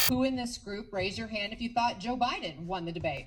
Who in this group, raise your hand if you thought Joe Biden won the debate?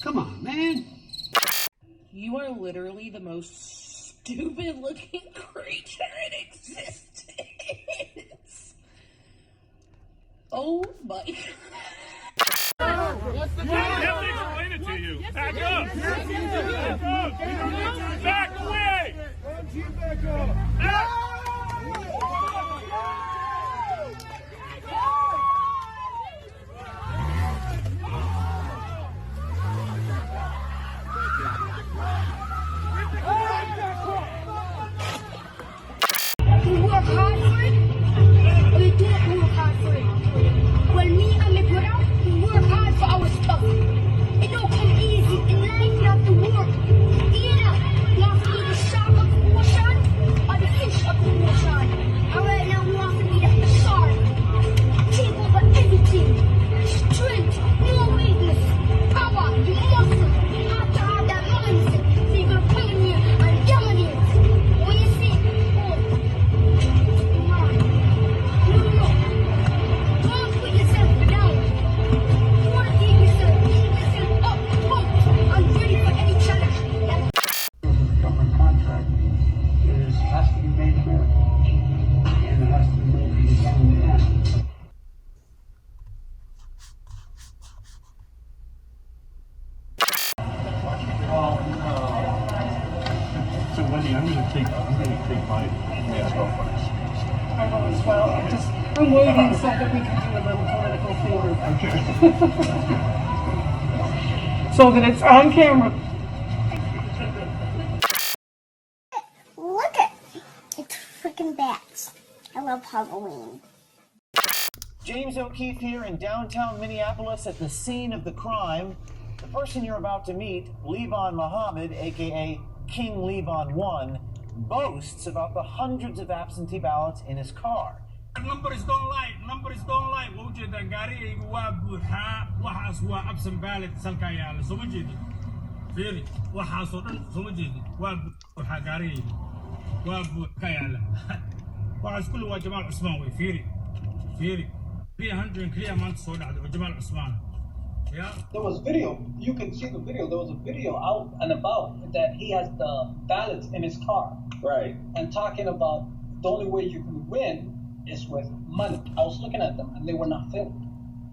Come on, man. You are literally the most stupid-looking creature in existence. Oh my God. Let me explain it to you. Back up. Back away. Back up. You work hard for it, or you don't work hard for it. Well, me and my brother, we work hard for our stuff. It don't come easy. In life, you have to work. Either you have to be the shark of the ocean or the fish of the ocean. And right now, we have to be the shark. Take over everything. Strength, no weakness, power, the muscle. You have to have that mindset. So you're gonna come in here and dominate. When you see, oh, man, no. Don't put yourself down. You want to keep yourself up, pumped, and ready for any challenge. Government contract has to be made fair, and it has to be made from the beginning to end. So Wendy, I'm going to take my mask off first. I will as well. I'm waiting so that we can do a little political theater. So that it's on camera. Look at it's freaking bats. I love Halloween. James O'Keefe here in downtown Minneapolis at the scene of the crime. The person you're about to meet, Levon Muhammad, aka King Levon 1, boasts about the hundreds of absentee ballots in his car. Numbers don't lie. Wajida gari waa buuxaa waxaas waa absent ballot salka yaala soo ma jeedin fiiri waxaas oo dhan soo ma jeedin waa buuxaa gari waa buuxaa yaala waxaas kullu waa Jamaal Cusmaan way fiiri 300 clear maanta soo dhacday waa Jamaal Cusmaan. Yeah. There was video. You can see the video. There was a video out and about that he has the ballots in his car. Right. And talking about the only way you can win is with money. I was looking at them and they were not filled.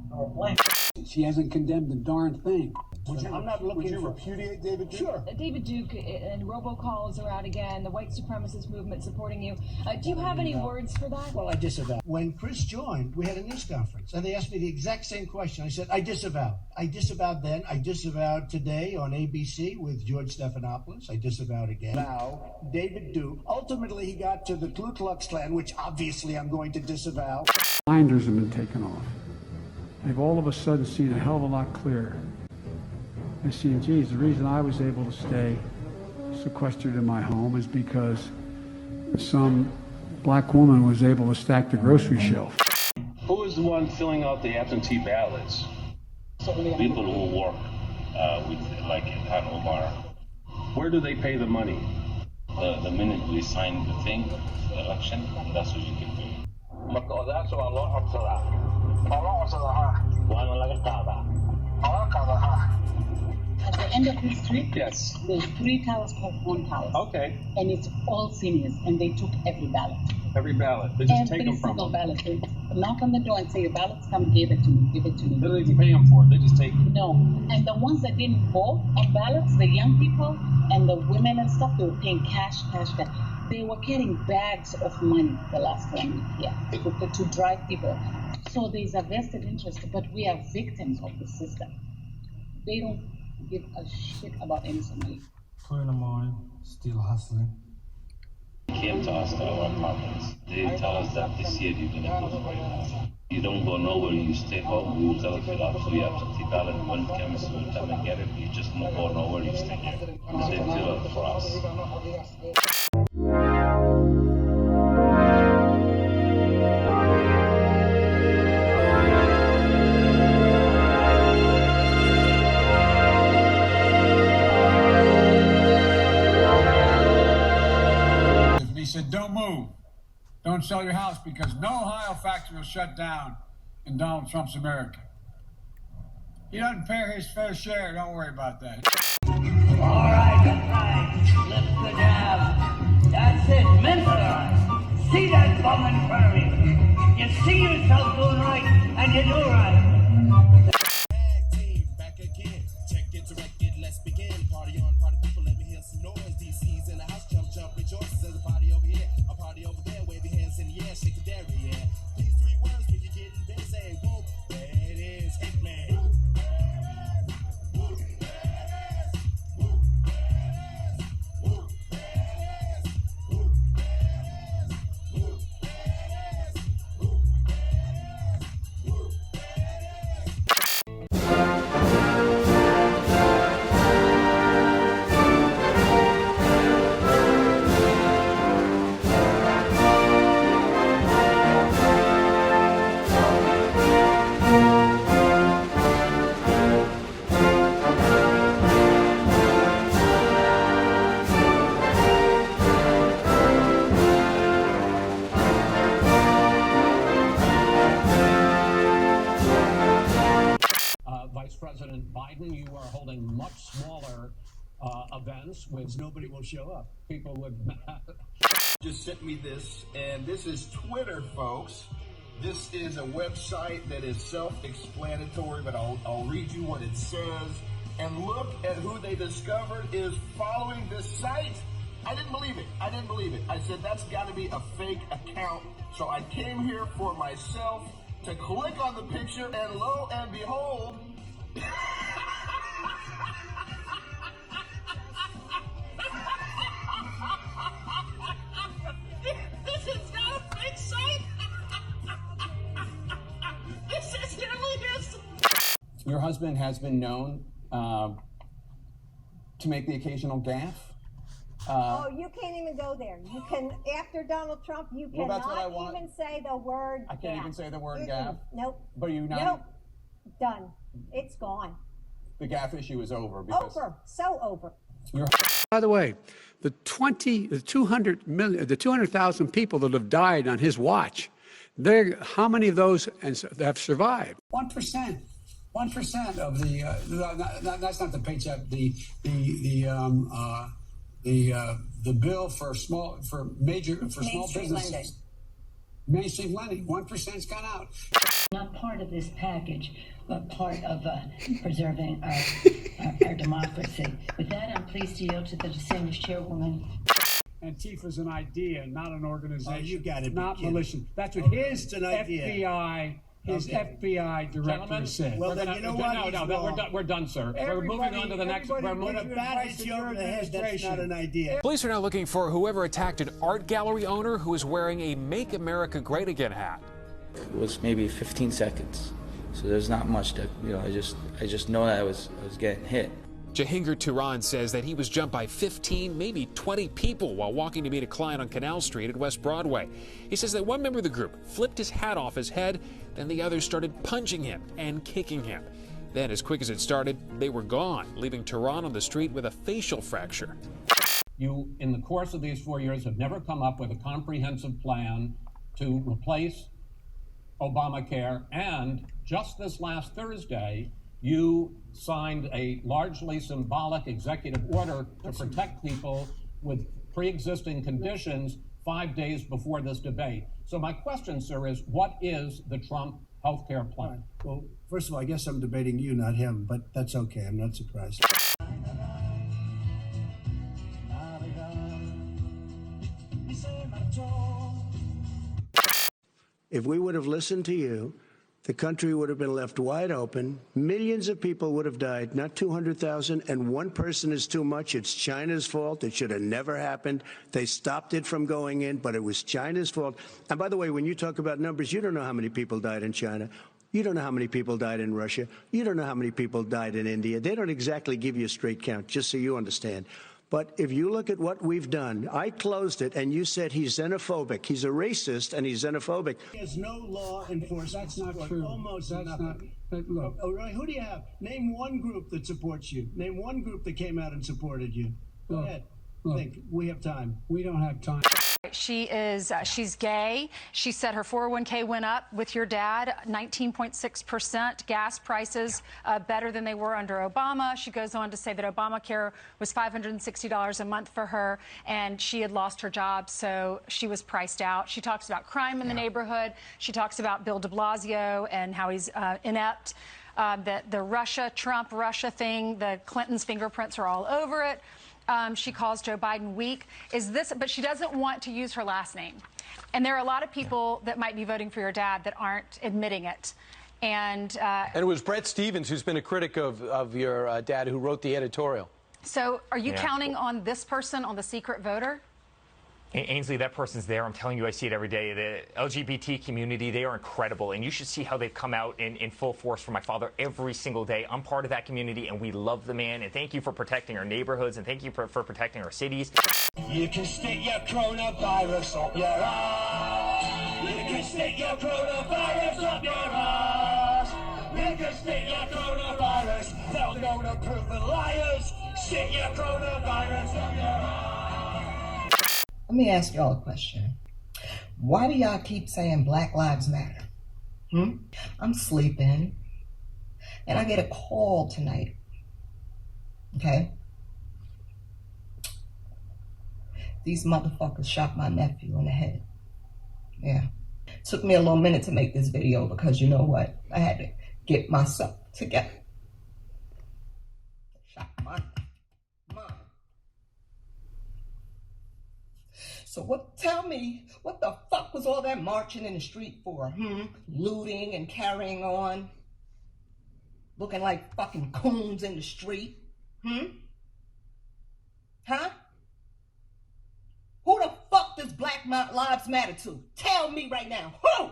They were blank. She hasn't condemned a darn thing. I'm not looking Would you for... repudiate David Duke? Sure. David Duke and robocalls are out again, the white supremacist movement supporting you. Do you have any words for that? Well, I disavow. When Chris joined, we had a news conference, and they asked me the exact same question. I said, I disavow. I disavowed then. I disavowed today on ABC with George Stephanopoulos. I disavowed again. Now, David Duke. Ultimately, he got to the Ku Klux Klan, which obviously I'm going to disavow. Blinders have been taken off. They've all of a sudden seen a hell of a lot clearer. They've seen, geez, the reason I was able to stay sequestered in my home is because some black woman was able to stack the grocery shelf. Who is the one filling out the absentee ballots? People who work with, like Ilhan Omar. Where do they pay the money? The minute we sign the thing, the election, that's what you can do. At the end of the street, Yes. there's 3 towers called one tower. Okay. And it's all seniors, and they took every ballot. Every ballot. They just take Every them from single them. ballot. They knock on the door and say, your ballots come, give it to me, give it to They me. don't even pay them for it. They just take it. No. And the ones that didn't vote on ballots, the young people and the women and stuff, they were paying cash. They were getting bags of money the last time to drive people. So there's a vested interest, but we are victims of the system. They don't give a shit about innocent money. 2 in the morning, still hustling. They came to us to our apartments. They tell us that this year you're gonna go very well. You don't go nowhere, you stay home. We will tell you that for your absentee ballot. When it comes, we'll come and get it. You just don't go nowhere, you stay here. They fill it for us. He said, don't move. Don't sell your house because no Ohio factory will shut down in Donald Trump's America. He doesn't pay his fair share. Don't worry about that. All right, lift the jab. That's it, mentalize. See that bum in front of you. You see yourself doing right, and you do right. Tag team, back again. Check it, direct it, let's begin. Party on, party people, let me hear some noise. DC's in the house, jump, jump, rejoice. There's a party over here, a party over there. Wave your hands in the air, shake it there, yeah. These three words when you're getting busy. Whoop, there it is, Hitman. Vice President Biden, you are holding much smaller events with Nobody will show up. people with Just sent me this, and this is Twitter, folks. This is a website that is self-explanatory, but I'll read you what it says. And look at who they discovered is following this site. I didn't believe it. I said, that's got to be a fake account. So I came here for myself to click on the picture, and lo and behold, this is not a fake site. This is hilarious. Your husband has been known to make the occasional gaffe. Oh, you can't even go there. You can, after Donald Trump, you Well, that's what I cannot want. even say the word I can't even say the word gaffe. Nope. But you not. Nope. Done. It's gone. The gaffe issue is over. Because Over. So over. By the way, the 200,000 people that have died on his watch, how many of those have survived? 1%. 1% of the that's not the paycheck. The bill for small businesses. Lending. Mainstream lending. 1%'s gone out. Not part of this package, but part of preserving our democracy. With that, I'm pleased to yield to the distinguished chairwoman. Antifa's an idea, not an organization. Oh, you gotta be not kidding. militia. That's what his It's an idea. FBI director said. Well, then you know what? We're done, sir. We're moving on to the next. We're moving. When a bat hits you over the head, that's not an idea. Police are now looking for whoever attacked an art gallery owner who was wearing a Make America Great Again hat. It was maybe 15 seconds, so there's not much that I just know that I was getting hit. Jahinger Turan says that he was jumped by 15, maybe 20 people while walking to meet a client on Canal Street at West Broadway. He says that one member of the group flipped his hat off his head, then the others started punching him and kicking him. Then, as quick as it started, they were gone, leaving Turan on the street with a facial fracture. You, in the course of these 4 years, have never come up with a comprehensive plan to replace Obamacare, and just this last Thursday, you signed a largely symbolic executive order to protect people with pre-existing conditions 5 days before this debate. So my question, sir, is what is the Trump health care plan? Well, first of all, I guess I'm debating you, not him, but that's okay. I'm not surprised. If we would have listened to you, the country would have been left wide open. Millions of people would have died, not 200,000, and one person is too much. It's China's fault. It should have never happened. They stopped it from going in, but it was China's fault. And by the way, when you talk about numbers, you don't know how many people died in China. You don't know how many people died in Russia. You don't know how many people died in India. They don't exactly give you a straight count, just so you understand. But if you look at what we've done, I closed it, and you said he's xenophobic. He's a racist, and he's xenophobic. There's no law enforcement. That's not true. Almost nothing. Look. Oh, really? Who do you have? Name one group that supports you. Name one group that came out and supported you. Go ahead. Think. We have time. We don't have time. She's gay. She said her 401k went up with your dad, 19.6%. Gas prices better than they were under Obama. She goes on to say that Obamacare was $560 a month for her, and she had lost her job, so she was priced out. She talks about crime in the neighborhood. She talks about Bill de Blasio and how he's inept. The Trump-Russia thing, the Clintons' fingerprints are all over it. She calls Joe Biden weak. But she doesn't want to use her last name. And there are a lot of people that might be voting for your dad that aren't admitting it. And it was Bret Stephens, who's been a critic of your dad, who wrote the editorial. So are you counting on this person, on the secret voter? Ainsley, that person's there. I'm telling you, I see it every day. The LGBT community, they are incredible. And you should see how they've come out in full force for my father every single day. I'm part of that community, and we love the man. And thank you for protecting our neighborhoods, and thank you for protecting our cities. You can stick your coronavirus up your ass. You can stick your coronavirus up your ass. You can stick your coronavirus. They'll know to prove the liars. Stick your coronavirus up your ass. Let me ask y'all a question. Why do y'all keep saying Black Lives Matter? I'm sleeping, and I get a call tonight, okay? These motherfuckers shot my nephew in the head. Yeah. Took me a little minute to make this video because you know what? I had to get myself together. Shot my mom. So tell me, what the fuck was all that marching in the street for? Looting and carrying on? Looking like fucking coons in the street? Huh? Who the fuck does Black Lives Matter to? Tell me right now. Who?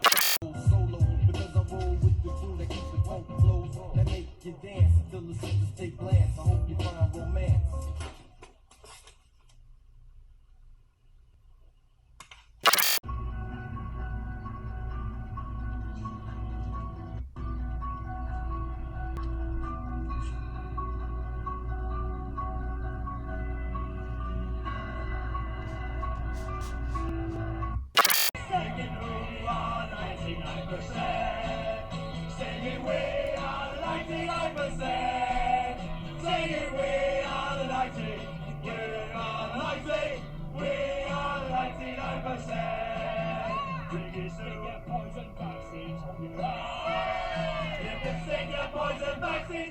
Solo, because I roll with the crew that keeps the funk flows that make you dance until the sisters take glance. I hope you find romance. Singing we are the 99%. Singing we are the 90. We are the 90. We are the 99%. We can stick your poison vaccines on your ass. You can stick your poison vaccines